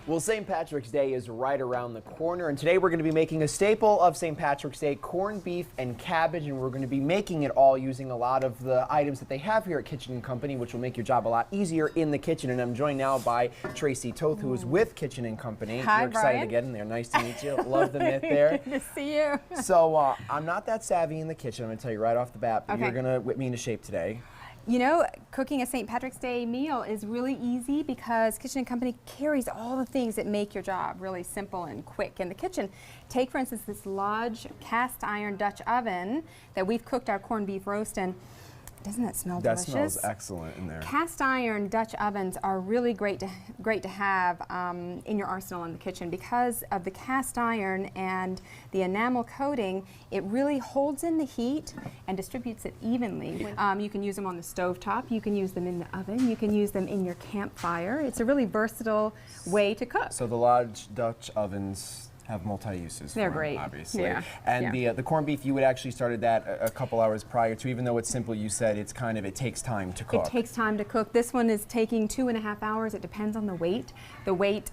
Well, St. Patrick's Day is right around the corner, and today we're going to be making a staple of St. Patrick's Day, corned beef and cabbage, and we're going to be making it all using a lot of the items that they have here at Kitchen & Company, which will make your job a lot easier in the kitchen. And I'm joined now by Tracy, Toth, who is with Kitchen & Company. Hi, You're excited Brian. to get in there. Nice to meet you. Love the myth there. Good to see you. So I'm not that savvy in the kitchen. I'm going to tell you right off the bat, but Okay. you're going to whip me into shape today. You know, cooking a St. Patrick's Day meal is really easy because Kitchen & Company carries all the things that make your job really simple and quick in the kitchen. Take, for instance, this Lodge cast iron Dutch oven that we've cooked our corned beef roast in. Doesn't that smell delicious? That smells excellent in there. Cast iron Dutch ovens are really great to have in your arsenal in the kitchen because of the cast iron and the enamel coating. It really holds in the heat and distributes it evenly. You can use them on the stovetop, you can use them in the oven, you can use them in your campfire. It's a really versatile way to cook. So the Lodge Dutch ovens have multi-uses. They're for great. them, obviously. Yeah. And Yeah. the corned beef, you would actually started that a couple hours prior to, even though it's simple, you said it takes time to cook. It takes time to cook. This one is taking 2.5 hours. It depends on the weight. The weight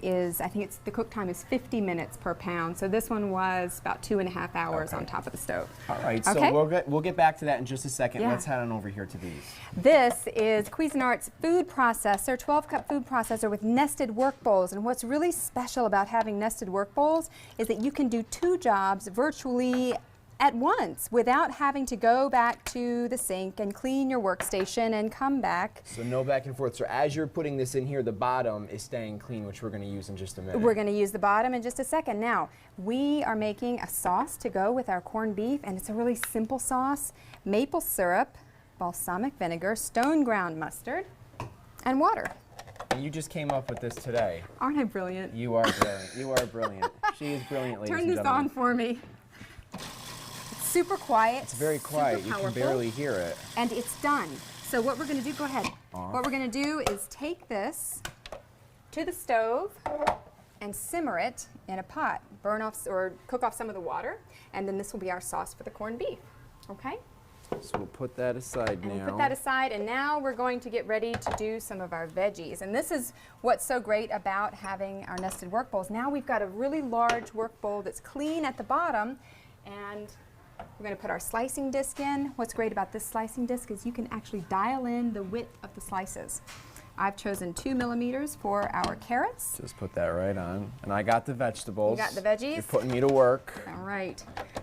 is, I think the cook time is 50 minutes per pound. So this one was about 2.5 hours on top of the stove. All right, Okay. so we'll get back to that in just a second. Yeah. Let's head on over here to these. This is Cuisinart's food processor, 12-cup food processor with nested work bowls. And what's really special about having nested work bowls is that you can do 2 jobs virtually at once without having to go back to the sink and clean your workstation and come back. So no back and forth. So as you're putting this in here, the bottom is staying clean, which we're going to use in just a minute. We're going to use the bottom in just a second. Now, we are making a sauce to go with our corned beef, and it's a really simple sauce. Maple syrup, balsamic vinegar, stone ground mustard, and water. And you just came up with this today. Aren't I brilliant? You are brilliant. You are brilliant. She is brilliant, ladies Turn and this gentlemen. on for me. It's super quiet. It's very quiet. You can barely hear it. And it's done. So what we're going to do, go ahead. What we're going to do is take this to the stove and simmer it in a pot. Burn off or cook off some of the water, and then this will be our sauce for the corned beef. Okay? So we'll put that aside now. And we'll put that aside, and now we're going to get ready to do some of our veggies. And this is what's so great about having our nested work bowls. Now we've got a really large work bowl that's clean at the bottom, and we're going to put our slicing disc in. What's great about this slicing disc is you can actually dial in the width of the slices. I've chosen 2 millimeters for our carrots. Just put that right on. And I got the vegetables. You got the veggies? You're putting me to work. All right.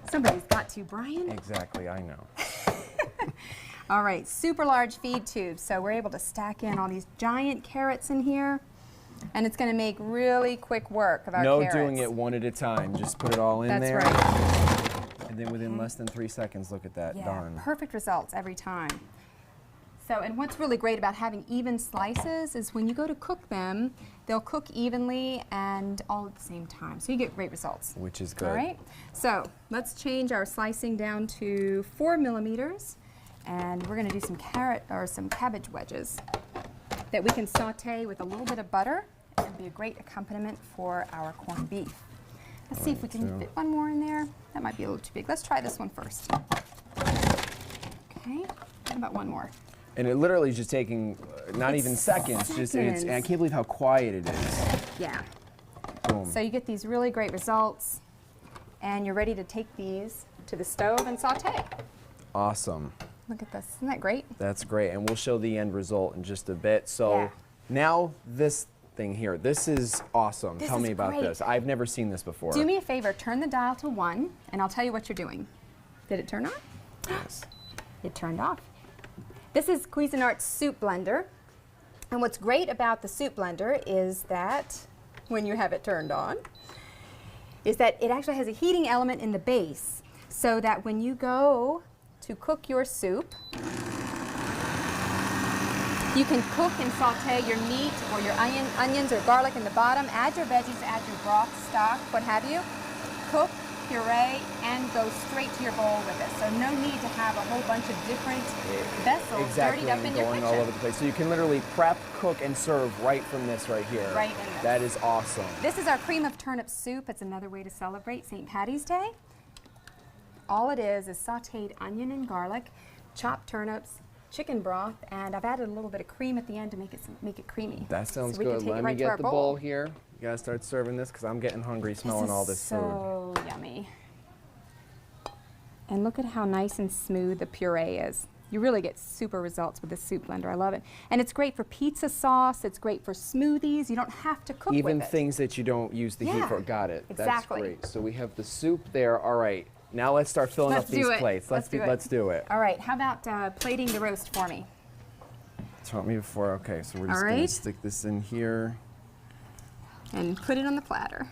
Somebody's got to, Brian. Exactly, I know. All right, super large feed tubes. So we're able to stack in all these giant carrots in here. And it's going to make really quick work of our carrots. No doing it one at a time. Just put it all in there. That's right. And then within less than 3 seconds, look at that, Yeah, done. perfect results every time. So, and what's really great about having even slices is when you go to cook them, they'll cook evenly and all at the same time. So you get great results. Which is good. All right. So let's change our slicing down to 4 millimeters, and we're going to do some cabbage wedges that we can saute with a little bit of butter and be a great accompaniment for our corned beef. Let's see if we can fit one more in there. That might be a little too big. Let's try this one first. Okay. How about one more? And it literally is just taking not even seconds. And I can't believe how quiet it is. Yeah. Boom. So you get these really great results, and you're ready to take these to the stove and saute. Awesome. Look at this. Isn't that great? That's great. And we'll show the end result in just a bit. So Yeah. now this thing here. This is awesome. This Tell me is about great. this. I've never seen this before. Do me a favor. Turn the dial to 1, and I'll tell you what you're doing. Did it turn on? Yes. It turned off. This is Cuisinart's soup blender. And what's great about the soup blender is that when you have it turned on, is that it actually has a heating element in the base so that when you go to cook your soup, you can cook and saute your meat or your onions or garlic in the bottom, add your veggies, add your broth, stock, what have you, cook, puree, and go straight to your bowl with it. So no need to have a whole bunch of different vessels dirtied up in your going kitchen. all over the place. So you can literally prep, cook, and serve right from this right here. Right in this. That is awesome. This is our cream of turnip soup. It's another way to celebrate St. Patty's Day. All it is sauteed onion and garlic, chopped turnips, chicken broth, and I've added a little bit of cream at the end to make it creamy. That sounds So we can good. take it Let me right to get our the bowl. bowl here. You gotta start serving this because I'm getting hungry smelling all this food. So yummy. And look at how nice and smooth the puree is. You really get super results with this soup blender. I love it. And it's great for pizza sauce. It's great for smoothies. You don't have to cook Even with it. things that you don't use the heat Yeah, for. Got it. exactly. That's great. So we have the soup there. All right. Now let's start filling Let's up these do it. plates. Let's do it. All right, how about plating the roast for me? Taught me before. Okay, so we're just All gonna right. stick this in here. And put it on the platter.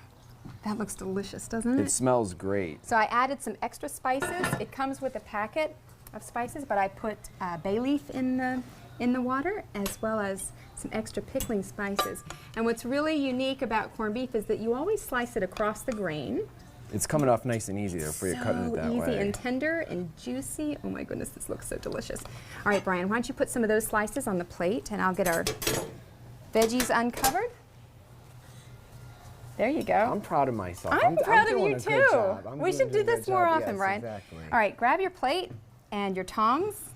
That looks delicious, doesn't It smells great. So I added some extra spices. It comes with a packet of spices, but I put bay leaf in the water, as well as some extra pickling spices. And what's really unique about corned beef is that you always slice it across the grain. It's coming off nice and easy there for you cutting it that easy way. and tender and juicy. Oh my goodness, this looks so delicious. All right, Brian, why don't you put some of those slices on the plate, and I'll get our veggies uncovered. There you go. I'm proud of myself. I'm proud of doing you a too. good job. I'm We doing should do a good this more job. often, Yes, Brian. Exactly. All right, grab your plate and your tongs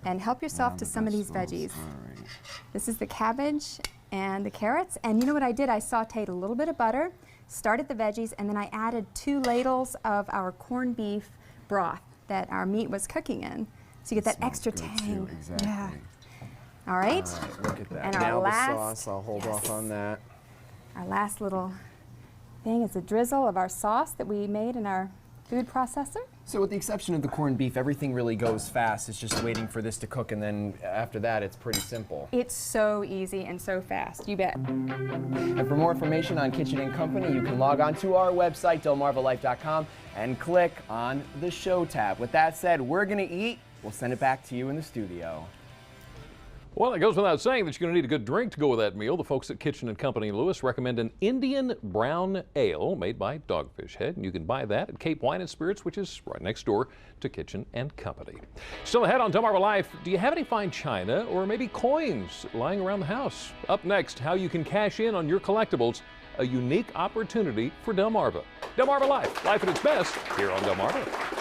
and help yourself to some of these veggies. All right. This is the cabbage and the carrots. And you know what I did? I sauteed a little bit of butter, started the veggies, and then I added 2 ladles of our corned beef broth that our meat was cooking in. So you get that Smells extra good tang. too, exactly. Yeah. All right. All right, look at that. And our Now last, the sauce, I'll hold off on that. Our last little thing is a drizzle of our sauce that we made in our food processor. So with the exception of the corned beef, everything really goes fast. It's just waiting for this to cook, and then after that, it's pretty simple. It's so easy and so fast, you bet. And for more information on Kitchen and Company, you can log on to our website, delmarvalife.com, and click on the Show tab. With that said, we're going to eat. We'll send it back to you in the studio. Well, it goes without saying that you're going to need a good drink to go with that meal. The folks at Kitchen and Company in Lewes recommend an Indian brown ale made by Dogfish Head, and you can buy that at Cape Wine and Spirits, which is right next door to Kitchen and Company. Still ahead on Delmarva Life, do you have any fine china or maybe coins lying around the house? Up next, how you can cash in on your collectibles, a unique opportunity for Delmarva. Delmarva Life, life at its best here on Delmarva.